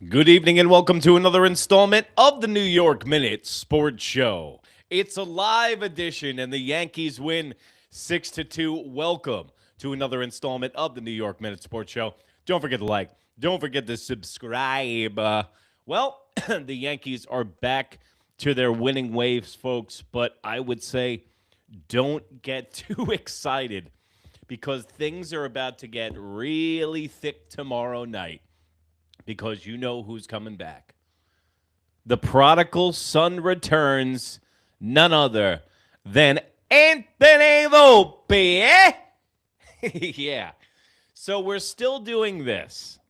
Good evening and welcome to another installment of the New York Minute Sports Show. It's a live edition and the Yankees win 6-2. Welcome to another installment of the New York Minute Sports Show. Don't forget to like, don't forget to subscribe. The Yankees are back to their winning waves, folks, but I would say don't get too excited because things are about to get really thick tomorrow night. Because you know who's coming back. The prodigal son returns, none other than Anthony Volpe. Eh? Yeah. So we're still doing this.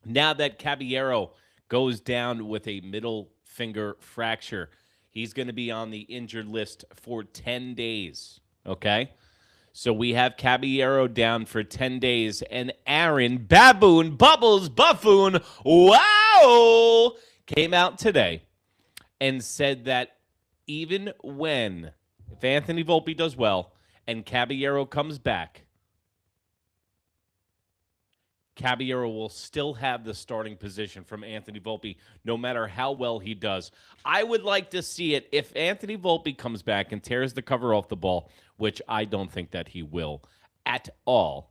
Now that Caballero goes down with a middle finger fracture, he's going to be on the injured list for 10 days. Okay? So we have Caballero down for 10 days, and Aaron Baboon Bubbles Buffoon, wow, came out today and said that even when, if Anthony Volpe does well and Caballero comes back, Caballero will still have the starting position from Anthony Volpe no matter how well he does. I would like to see it if Anthony Volpe comes back and tears the cover off the ball, which I don't think that he will at all,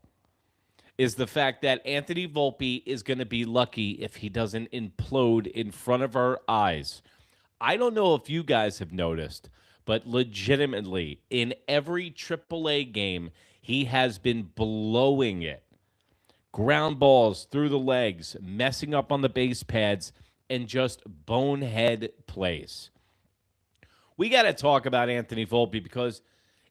is the fact that Anthony Volpe is going to be lucky if he doesn't implode in front of our eyes. I don't know if you guys have noticed, but legitimately, in every AAA game, he has been blowing it. Ground balls through the legs, messing up on the base pads, and just bonehead plays. We got to talk about Anthony Volpe because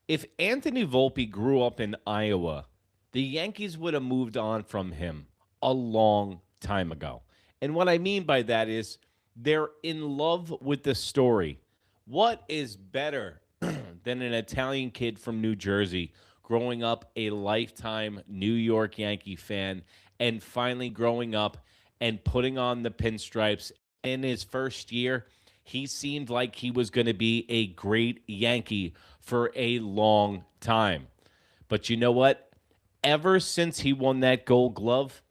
if Anthony Volpe grew up in Iowa, the Yankees would have moved on from him a long time ago. And what I mean by that is they're in love with the story. What is better than an Italian kid from New Jersey growing up a lifetime New York Yankee fan and finally growing up and putting on the pinstripes? In his first year, he seemed like he was going to be a great Yankee for a long time. But you know what? Ever since he won that Gold Glove,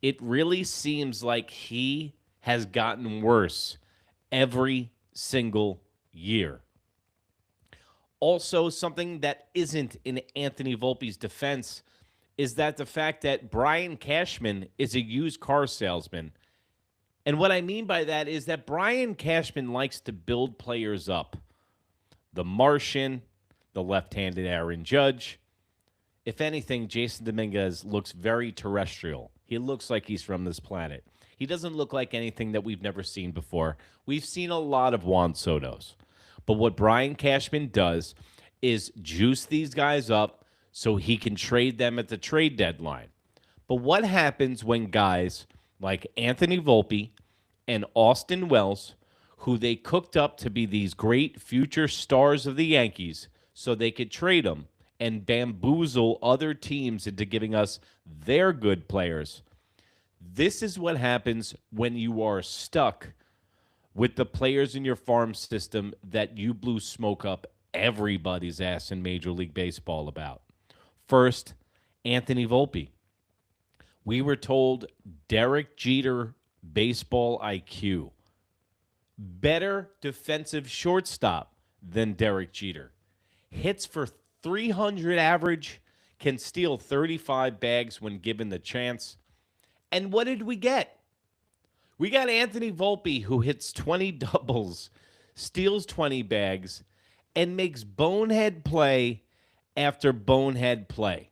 it really seems like he has gotten worse every single year. Also, something that isn't in Anthony Volpe's defense is that the fact that Brian Cashman is a used car salesman. And what I mean by that is that Brian Cashman likes to build players up. The Martian, the left-handed Aaron Judge. If anything, Jason Dominguez looks very terrestrial. He looks like he's from this planet. He doesn't look like anything that we've never seen before. We've seen a lot of Juan Sotos. But what Brian Cashman does is juice these guys up so he can trade them at the trade deadline. But what happens when guys like Anthony Volpe and Austin Wells, who they cooked up to be these great future stars of the Yankees so they could trade them and bamboozle other teams into giving us their good players? This is what happens when you are stuck with the players in your farm system that you blew smoke up everybody's ass in Major League Baseball about. First, Anthony Volpe. We were told Derek Jeter baseball IQ. Better defensive shortstop than Derek Jeter. Hits for 300 average, can steal 35 bags when given the chance. And what did we get? We got Anthony Volpe, who hits 20 doubles, steals 20 bags, and makes bonehead play after bonehead play.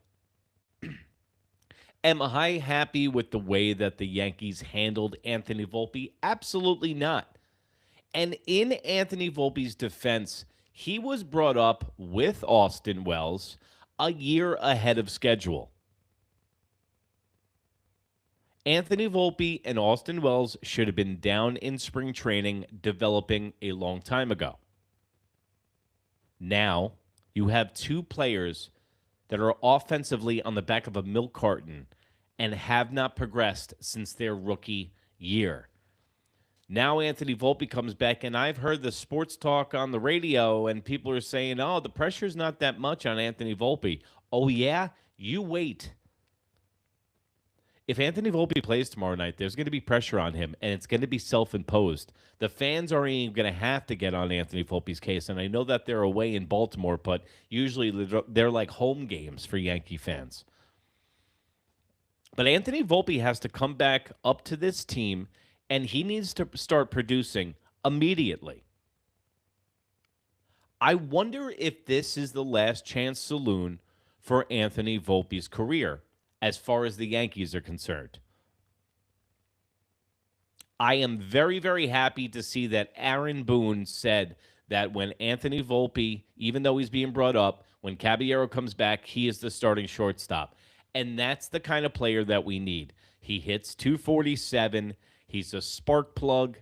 Am I happy with the way that the Yankees handled Anthony Volpe? Absolutely not. And in Anthony Volpe's defense, he was brought up with Austin Wells a year ahead of schedule. Anthony Volpe and Austin Wells should have been down in spring training developing a long time ago. Now, you have two players that are offensively on the back of a milk carton and have not progressed since their rookie year. Now Anthony Volpe comes back, and I've heard the sports talk on the radio, and people are saying, oh, the pressure's not that much on Anthony Volpe. Oh, yeah? You wait. if Anthony Volpe plays tomorrow night, there's going to be pressure on him, and it's going to be self-imposed. The fans aren't even going to have to get on Anthony Volpe's case, and I know that they're away in Baltimore, but usually they're like home games for Yankee fans. But Anthony Volpe has to come back up to this team, and he needs to start producing immediately. I wonder if this is the last chance saloon for Anthony Volpe's career as far as the Yankees are concerned. I am very, very happy to see that Aaron Boone said that when Anthony Volpe, even though he's being brought up, when Caballero comes back, he is the starting shortstop. And that's the kind of player that we need. He hits 247. He's a spark plug.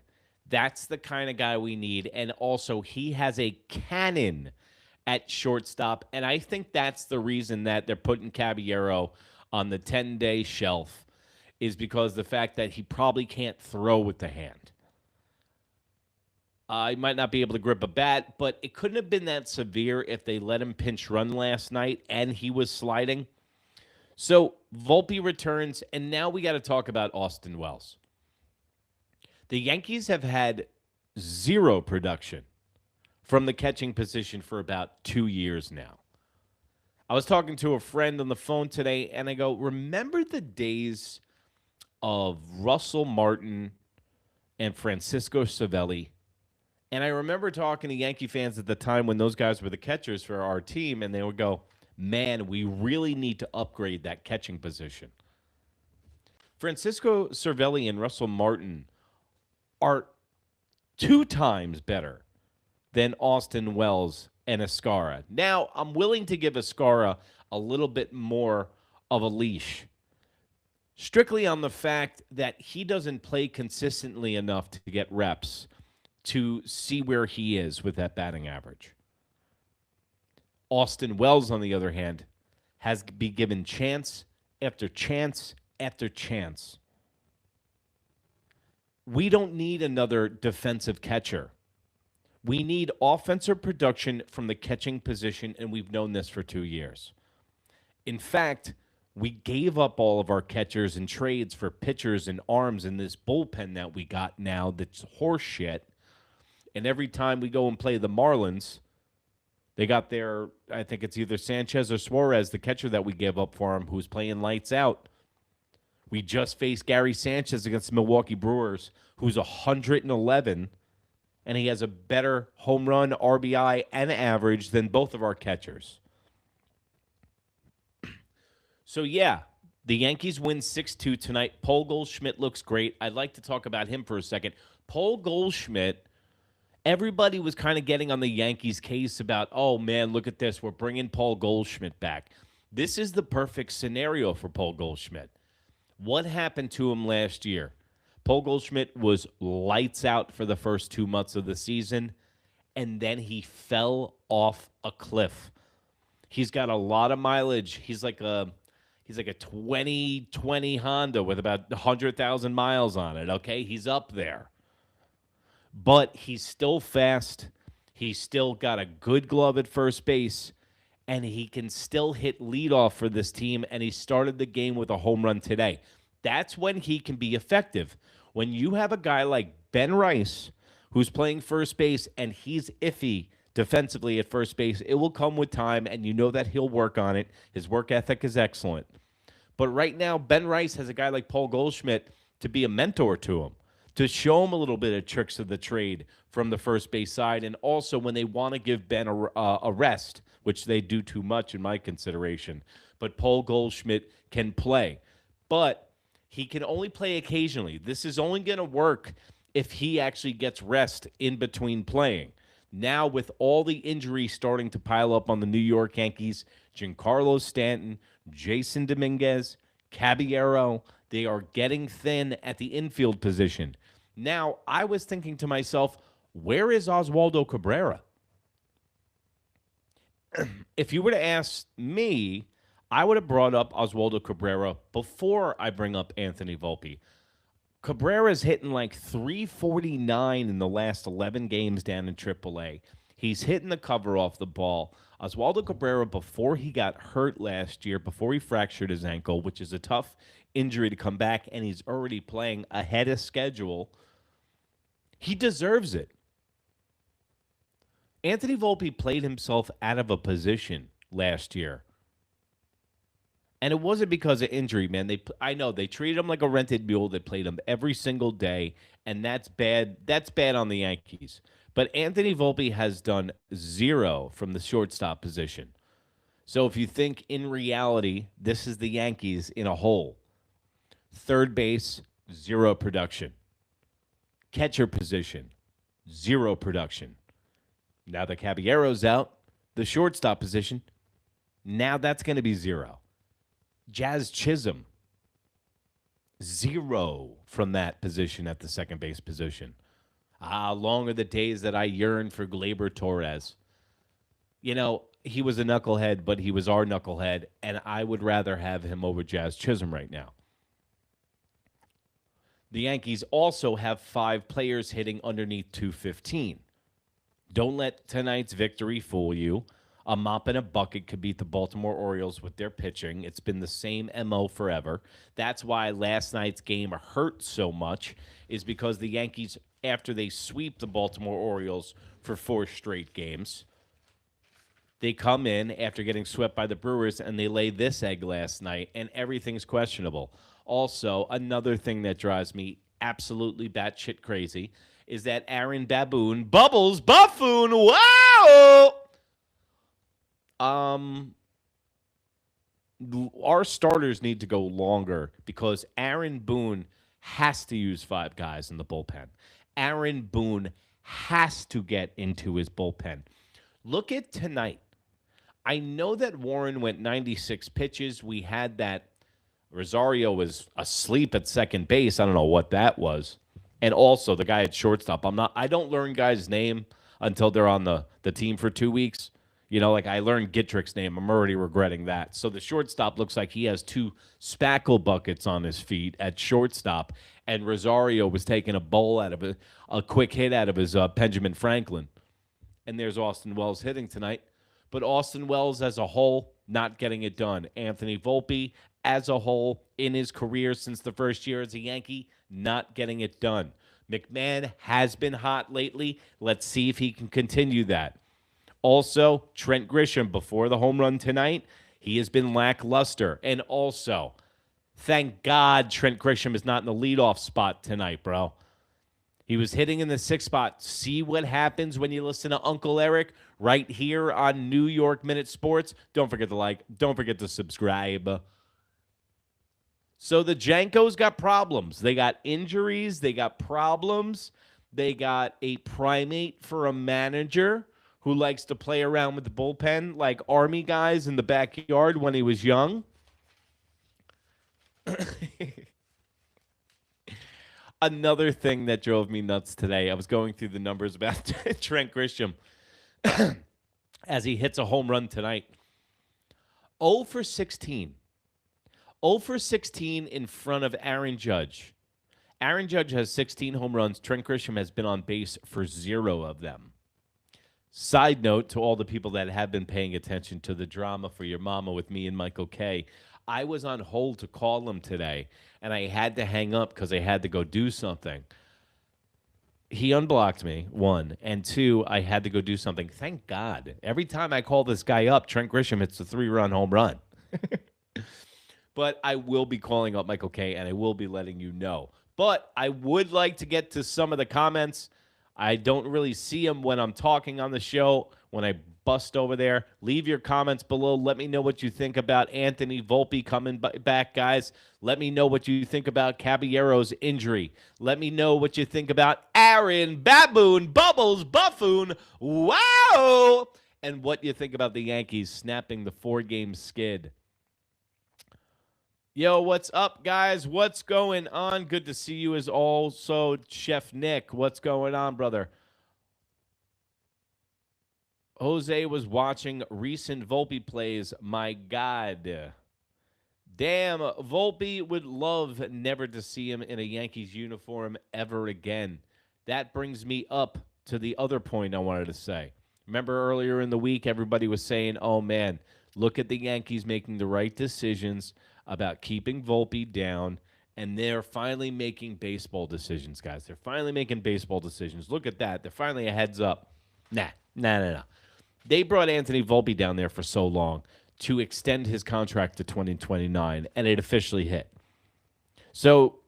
That's the kind of guy we need. And also, he has a cannon at shortstop. And I think that's the reason that they're putting Caballero on the 10-day shelf, is because the fact that he probably can't throw with the hand. He might not be able to grip a bat, but it couldn't have been that severe if they let him pinch run last night and he was sliding. So Volpe returns, and now we got to talk about Austin Wells. The Yankees have had zero production from the catching position for about 2 years now. I was talking to a friend on the phone today, and I go, remember the days of Russell Martin and Francisco Cervelli? And I remember talking to Yankee fans at the time when those guys were the catchers for our team, and they would go, man, we really need to upgrade that catching position. Francisco Cervelli and Russell Martin are 2 times better than Austin Wells and Escara. Now, I'm willing to give Escara a little bit more of a leash, strictly on the fact that he doesn't play consistently enough to get reps to see where he is with that batting average. Austin Wells, on the other hand, has been given chance after chance after chance. We don't need another defensive catcher. We need offensive production from the catching position, and we've known this for 2 years. In fact, we gave up all of our catchers and trades for pitchers and arms in this bullpen that we got now that's horse shit. And every time we go and play the Marlins, they got their, I think it's either Sanchez or Suarez, the catcher that we gave up for him, who's playing lights out. We just faced Gary Sanchez against the Milwaukee Brewers, who's 111, and he has a better home run, RBI, and average than both of our catchers. So, yeah, the Yankees win 6-2 tonight. Paul Goldschmidt looks great. I'd like to talk about him for a second. Paul Goldschmidt, everybody was kind of getting on the Yankees' case about, oh, man, look at this. We're bringing Paul Goldschmidt back. This is the perfect scenario for Paul Goldschmidt. What happened to him last year? Paul Goldschmidt was lights out for the first 2 months of the season, and then he fell off a cliff. He's got a lot of mileage. He's like a 2020 Honda with about 100,000 miles on it, okay? He's up there. But he's still fast. He's still got a good glove at first base, and he can still hit leadoff for this team, and he started the game with a home run today. That's when he can be effective. When you have a guy like Ben Rice who's playing first base and he's iffy defensively at first base, it will come with time, and you know that he'll work on it. His work ethic is excellent. But right now, Ben Rice has a guy like Paul Goldschmidt to be a mentor to him, to show him a little bit of tricks of the trade from the first base side, and also when they want to give Ben a rest, which they do too much in my consideration. But Paul Goldschmidt can play. But he can only play occasionally. This is only going to work if he actually gets rest in between playing. Now, with all the injuries starting to pile up on the New York Yankees, Giancarlo Stanton, Jason Dominguez, Caballero, they are getting thin at the infield position. Now, I was thinking to myself, where is Oswaldo Cabrera? If you were to ask me, I would have brought up Oswaldo Cabrera before I bring up Anthony Volpe. Cabrera's hitting like 349 in the last 11 games down in AAA. He's hitting the cover off the ball. Oswaldo Cabrera, before he got hurt last year, before he fractured his ankle, which is a tough injury to come back, and he's already playing ahead of schedule, he deserves it. Anthony Volpe played himself out of a position last year. And it wasn't because of injury, man. I know they treated him like a rented mule. They played him every single day, and that's bad. That's bad on the Yankees. But Anthony Volpe has done zero from the shortstop position. So if you think in reality, this is the Yankees in a hole. Third base, zero production. Catcher position, zero production. Now that Caballero's out, the shortstop position, now that's going to be zero. Jazz Chisholm, zero from that position at the second base position. Long are the days that I yearn for Gleyber Torres. You know, he was a knucklehead, but he was our knucklehead, and I would rather have him over Jazz Chisholm right now. The Yankees also have 5 players hitting underneath 215. Don't let tonight's victory fool you. A mop and a bucket could beat the Baltimore Orioles with their pitching. It's been the same MO forever. That's why last night's game hurt so much, is because the Yankees, after they sweep the Baltimore Orioles for 4 straight games, they come in after getting swept by the Brewers, and they lay this egg last night, and everything's questionable. Also, another thing that drives me absolutely batshit crazy is that Aaron Baboon, Bubbles Buffoon, wow! Our starters need to go longer because Aaron Boone has to use 5 guys in the bullpen. Aaron Boone has to get into his bullpen. Look at tonight. I know that Warren went 96 pitches. We had that Rosario was asleep at second base. I don't know what that was. And also the guy at shortstop. I don't learn guys' name until they're on the team for 2 weeks. You know, like I learned Gittrick's name. I'm already regretting that. So the shortstop looks like he has 2 spackle buckets on his feet at shortstop. And Rosario was taking a quick hit out of his Benjamin Franklin. And there's Austin Wells hitting tonight. But Austin Wells as a whole, not getting it done. Anthony Volpe as a whole in his career since the first year as a Yankee, not getting it done. McMahon has been hot lately. Let's see if he can continue that. Also, Trent Grisham, before the home run tonight, he has been lackluster. And also, thank God Trent Grisham is not in the leadoff spot tonight, bro. He was hitting in the 6th spot. See what happens when you listen to Uncle Eric right here on New York Minute Sports. Don't forget to like. Don't forget to subscribe. So the Jankos got problems. They got injuries. They got problems. They got a primate for a manager who likes to play around with the bullpen like Army guys in the backyard when he was young. Another thing that drove me nuts today, I was going through the numbers about Trent Grisham as he hits a home run tonight. 0 for 16. 0 for 16 in front of Aaron Judge. Aaron Judge has 16 home runs. Trent Grisham has been on base for 0 of them. Side note to all the people that have been paying attention to the drama for your mama with me and Michael K. I was on hold to call him today, and I had to hang up because I had to go do something. He unblocked me, 1, and 2, I had to go do something. Thank God. Every time I call this guy up, Trent Grisham hits a 3-run home run. But I will be calling up Michael K., and I will be letting you know. But I would like to get to some of the comments. I don't really see them when I'm talking on the show, when I bust over there. Leave your comments below. Let me know what you think about Anthony Volpe coming back, guys. Let me know what you think about Caballero's injury. Let me know what you think about Aaron Baboon, Bubbles, Buffoon, wow! And what you think about the Yankees snapping the 4-game skid. Yo, what's up, guys? What's going on? Good to see you as also Chef Nick. What's going on, brother? Jose was watching recent Volpe plays. My God. Damn, Volpe would love never to see him in a Yankees uniform ever again. That brings me up to the other point I wanted to say. Remember earlier in the week, everybody was saying, oh, man, look at the Yankees making the right decisions about keeping Volpe down, and they're finally making baseball decisions, guys. They're finally making baseball decisions. Look at that. They're finally a heads up. Nah. They brought Anthony Volpe down there for so long to extend his contract to 2029, and it officially hit. So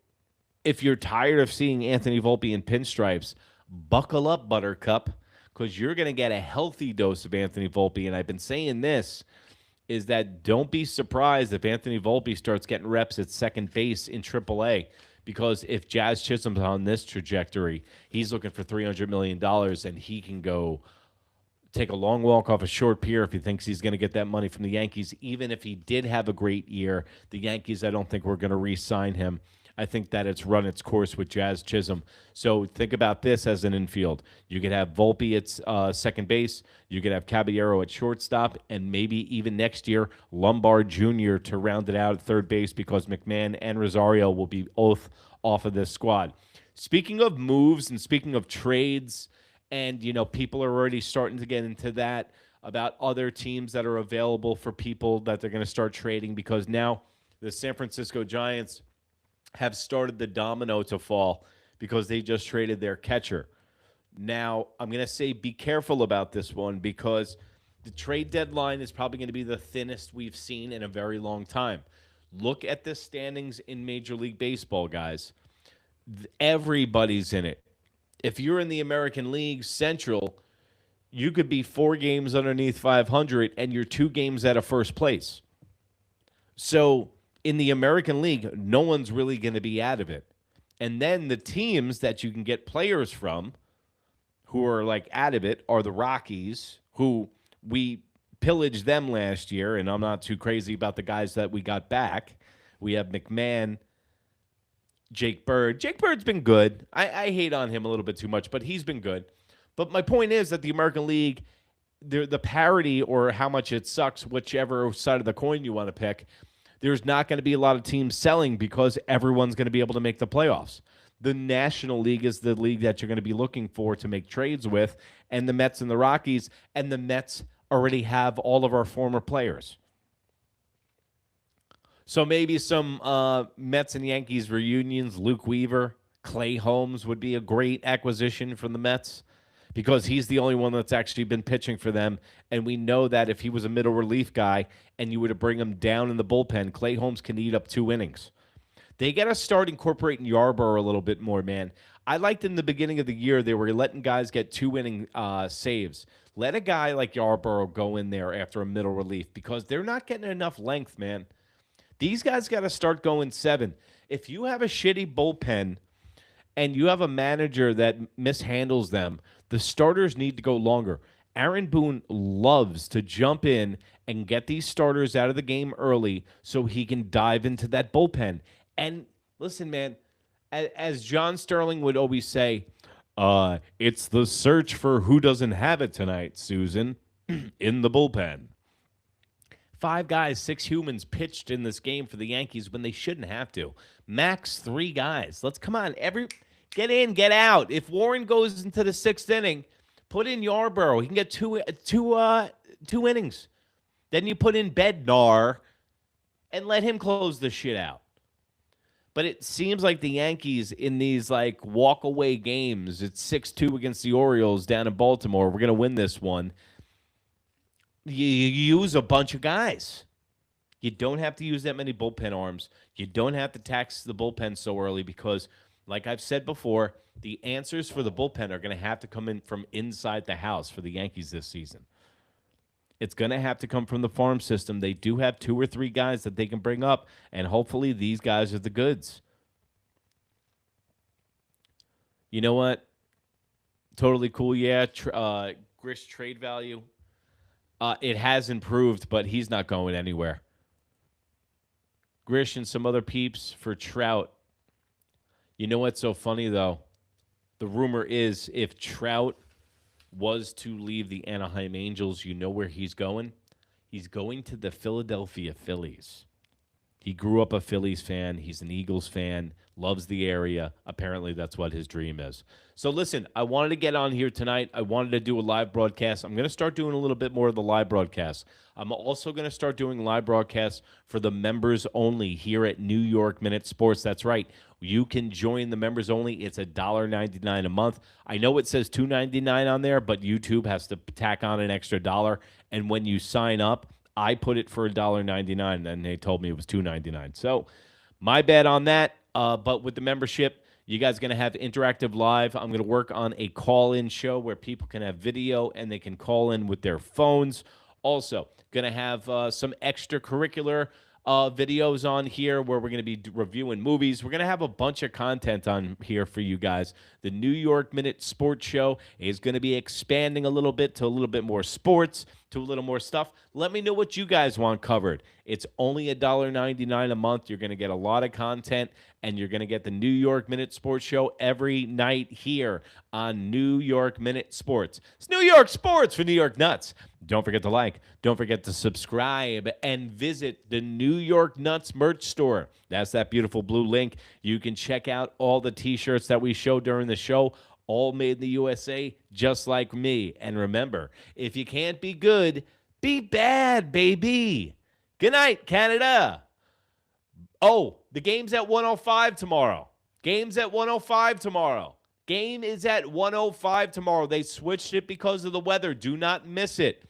if you're tired of seeing Anthony Volpe in pinstripes, buckle up, Buttercup, because you're going to get a healthy dose of Anthony Volpe. And I've been saying this, is that don't be surprised if Anthony Volpe starts getting reps at second base in AAA, because if Jazz Chisholm's on this trajectory, he's looking for $300 million, and he can go take a long walk off a short pier if he thinks he's going to get that money from the Yankees. Even if he did have a great year, the Yankees, I don't think we're going to re-sign him. I think that it's run its course with Jazz Chisholm. So think about this as an infield. You could have Volpe at second base. You could have Caballero at shortstop, and maybe even next year, Lombard Jr. to round it out at third base, because McMahon and Rosario will be both off of this squad. Speaking of moves and speaking of trades, and, people are already starting to get into that about other teams that are available for people that they're going to start trading, because now the San Francisco Giants have started the domino to fall because they just traded their catcher. Now, I'm going to say be careful about this one, because the trade deadline is probably going to be the thinnest we've seen in a very long time. Look at the standings in Major League Baseball, guys. Everybody's in it. If you're in the American League Central, you could be 4 games underneath 500, and you're 2 games out of first place. So in the American League, no one's really going to be out of it. And then the teams that you can get players from who are like out of it are the Rockies, who we pillaged them last year, and I'm not too crazy about the guys that we got back. We have McMahon, Jake Bird. Jake Bird's been good. I hate on him a little bit too much, but he's been good. But my point is that the American League, the parity, or how much it sucks, whichever side of the coin you want to pick, there's not going to be a lot of teams selling because everyone's going to be able to make the playoffs. The National League is the league that you're going to be looking for to make trades with, and the Mets and the Rockies, and the Mets already have all of our former players. So maybe some Mets and Yankees reunions. Luke Weaver, Clay Holmes would be a great acquisition from the Mets, because he's the only one that's actually been pitching for them. And we know that if he was a middle relief guy and you were to bring him down in the bullpen, Clay Holmes can eat up 2 innings. They got to start incorporating Yarborough a little bit more, man. I liked in the beginning of the year they were letting guys get 2-inning saves. Let a guy like Yarborough go in there after a middle relief, because they're not getting enough length, man. These guys got to start going 7. If you have a shitty bullpen and you have a manager that mishandles them, the starters need to go longer. Aaron Boone loves to jump in and get these starters out of the game early so he can dive into that bullpen. And listen, man, as John Sterling would always say, it's the search for who doesn't have it tonight, Susan, in the bullpen. 5 guys, 6 humans pitched in this game for the Yankees when they shouldn't have to. Max 3 guys. Let's come on. Get in, get out. If Warren goes into the 6th inning, put in Yarborough. He can get two innings. Then you put in Bednar and let him close the shit out. But it seems like the Yankees in these like walk-away games, it's 6-2 against the Orioles down in Baltimore. We're going to win this one. You use a bunch of guys. You don't have to use that many bullpen arms. You don't have to tax the bullpen so early, because like I've said before, the answers for the bullpen are going to have to come in from inside the house for the Yankees this season. It's going to have to come from the farm system. They do have 2 or 3 guys that they can bring up, and hopefully these guys are the goods. You know what? Totally cool, yeah. Grish trade value. It has improved, but he's not going anywhere. Grish and some other peeps for Trout. You know what's so funny, though? The rumor is if Trout was to leave the Anaheim Angels, you know where he's going? He's going to the Philadelphia Phillies. He grew up a Phillies fan. He's an Eagles fan, loves the area. Apparently, that's what his dream is. So, listen, I wanted to get on here tonight. I wanted to do a live broadcast. I'm going to start doing a little bit more of the live broadcast. I'm also going to start doing live broadcasts for the members only here at New York Minute Sports. That's right. You can join the members only. It's $1.99 a month. I know it says $2.99 on there, but YouTube has to tack on an extra dollar. And when you sign up, I put it for $1.99, and they told me it was $2.99. So my bad on that. But with the membership, you guys are going to have interactive live. I'm going to work on a call-in show where people can have video and they can call in with their phones. Also, going to have some extracurricular videos on here where we're going to be reviewing movies. We're going to have a bunch of content on here for you guys. The New York Minute Sports Show is going to be expanding a little bit to a little bit more sports, to a little more stuff. Let me know what you guys want covered. It's only $1.99 a month. You're going to get a lot of content, and you're going to get the New York Minute Sports Show every night here on New York Minute Sports. It's New York Sports for New York Nuts. Don't forget to like. Don't forget to subscribe and visit the New York Nuts merch store. That's that beautiful blue link. You can check out all the T-shirts that we show during the show, all made in the USA, just like me. And remember, if you can't be good, be bad, baby. Good night, Canada. Oh, the game's at 1:05 tomorrow. Game's at 1:05 tomorrow. Game is at 1:05 tomorrow. They switched it because of the weather. Do not miss it.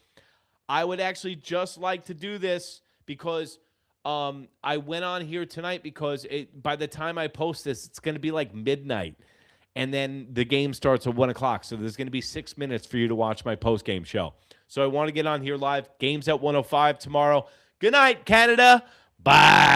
I would actually just like to do this because I went on here tonight because by the time I post this, it's going to be like midnight. And then the game starts at 1 o'clock. So there's going to be 6 minutes for you to watch my post-game show. So I want to get on here live. Game's at 1:05 tomorrow. Good night, Canada. Bye.